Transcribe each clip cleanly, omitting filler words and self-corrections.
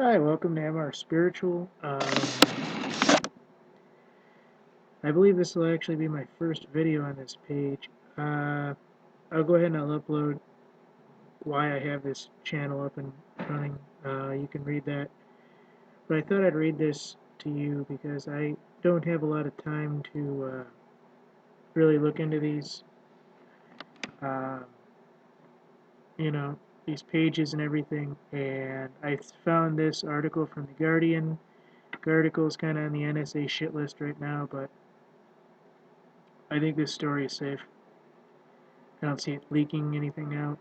Hi, welcome to MR Spiritual. I believe this will actually be my first video on this page. I'll go ahead and I'll upload why I have this channel up and running. You can read that. But I thought I'd read this to you because I don't have a lot of time to really look into these, uh, you know, these pages and everything. And I found this article from The Guardian. The article is kind of on the NSA shit list right now, but I think this story is safe. I don't see it leaking anything out.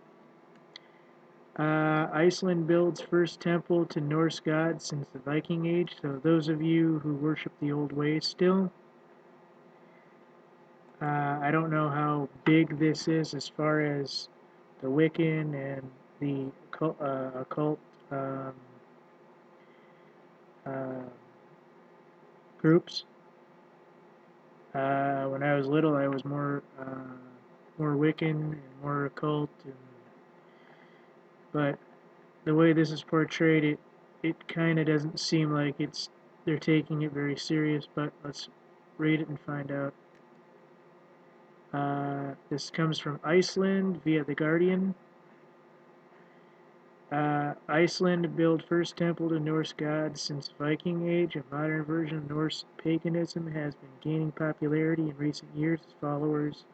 Iceland builds first temple to Norse gods since the Viking Age. So those of you who worship the old ways still, I don't know how big this is as far as the Wiccan and the occult um, uh, groups. When I was little, I was more Wiccan and more occult, but the way this is portrayed, it kind of doesn't seem like they're taking it very serious. But let's read it and find out. This comes from Iceland via The Guardian. Iceland built first temple to Norse gods since Viking Age. A modern version of Norse paganism has been gaining popularity in recent years as followers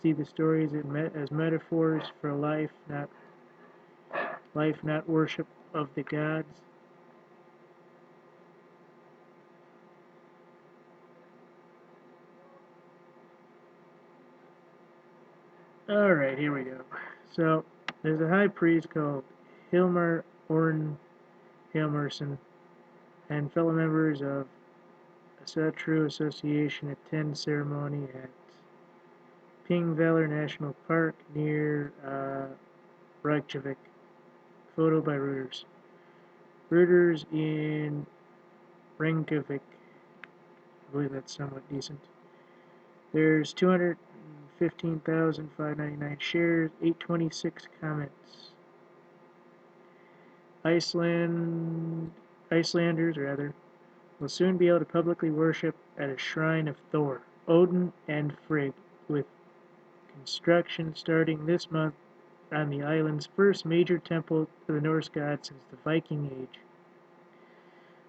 see the stories as metaphors for life, not worship of the gods. Alright, here we go. So, there's a high priest called Hilmar Orn Hilmarson, and fellow members of a true association attend ceremony at Pingvellir National Park near Reykjavik. Photo by Reuters. Reuters in Reykjavik. I believe that's somewhat decent. There's 215,599 shares, 826 comments. Icelanders will soon be able to publicly worship at a shrine of Thor, Odin, and Frigg, with construction starting this month on the island's first major temple to the Norse gods since the Viking Age.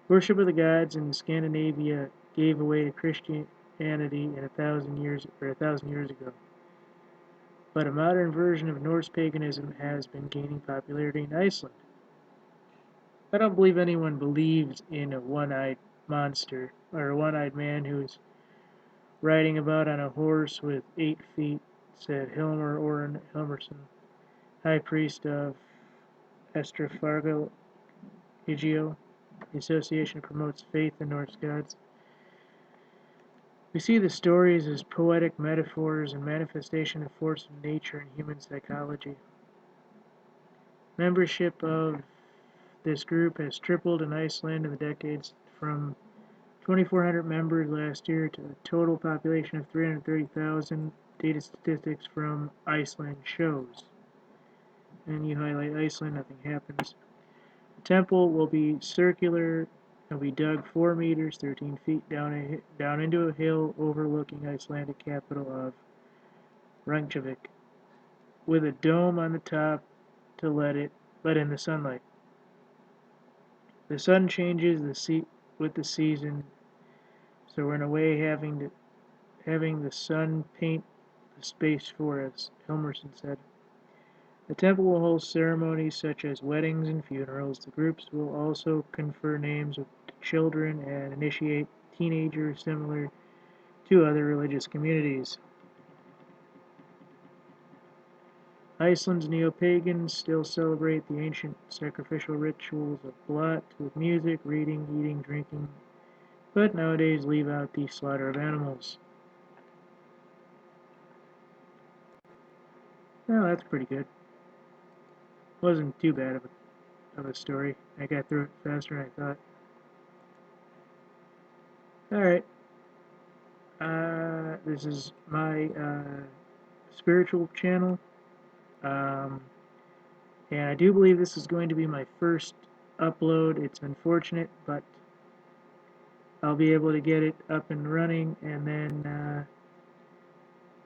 Worship of the gods in Scandinavia gave way to Christianity in a thousand years ago. But a modern version of Norse paganism has been gaining popularity in Iceland. I don't believe anyone believes in a one-eyed monster or a one-eyed man who's riding about on a horse with 8 feet, said Hilmar Orrin Hilmarson, high priest of Estrafargal Igio. The association promotes faith in Norse gods. We see the stories as poetic metaphors and manifestation of force of nature and human psychology. Membership of this group has tripled in Iceland in the decades, from 2,400 members last year to a total population of 330,000, data statistics from Iceland shows. And you highlight Iceland, nothing happens. The temple will be circular and will be dug 4 meters, 13 feet down into a hill overlooking Icelandic capital of Reykjavik, with a dome on the top to let in the sunlight. The sun changes with the season, so we're in a way having the sun paint the space for us, Hilmarson said. The temple will hold ceremonies such as weddings and funerals. The groups will also confer names to children and initiate teenagers similar to other religious communities. Iceland's neo-pagans still celebrate the ancient sacrificial rituals of Blot with music, reading, eating, drinking, but nowadays leave out the slaughter of animals. Well, that's pretty good. Wasn't too bad of a story. I got through it faster than I thought. Alright, this is my spiritual channel, and I do believe this is going to be my first upload. It's unfortunate, but I'll be able to get it up and running, and then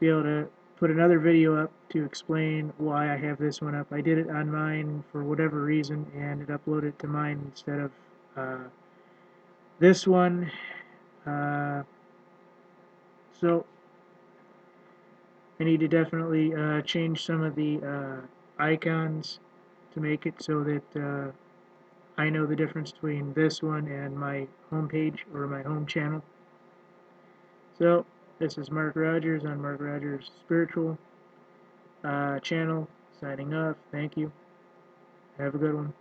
be able to put another video up to explain why I have this one up. I did it on mine for whatever reason, and it uploaded to mine instead of this one. So I need to definitely change some of the icons to make it so that I know the difference between this one and my home page or my home channel. So this is Mark Rogers on Mark Rogers Spiritual channel, signing off. Thank you. Have a good one.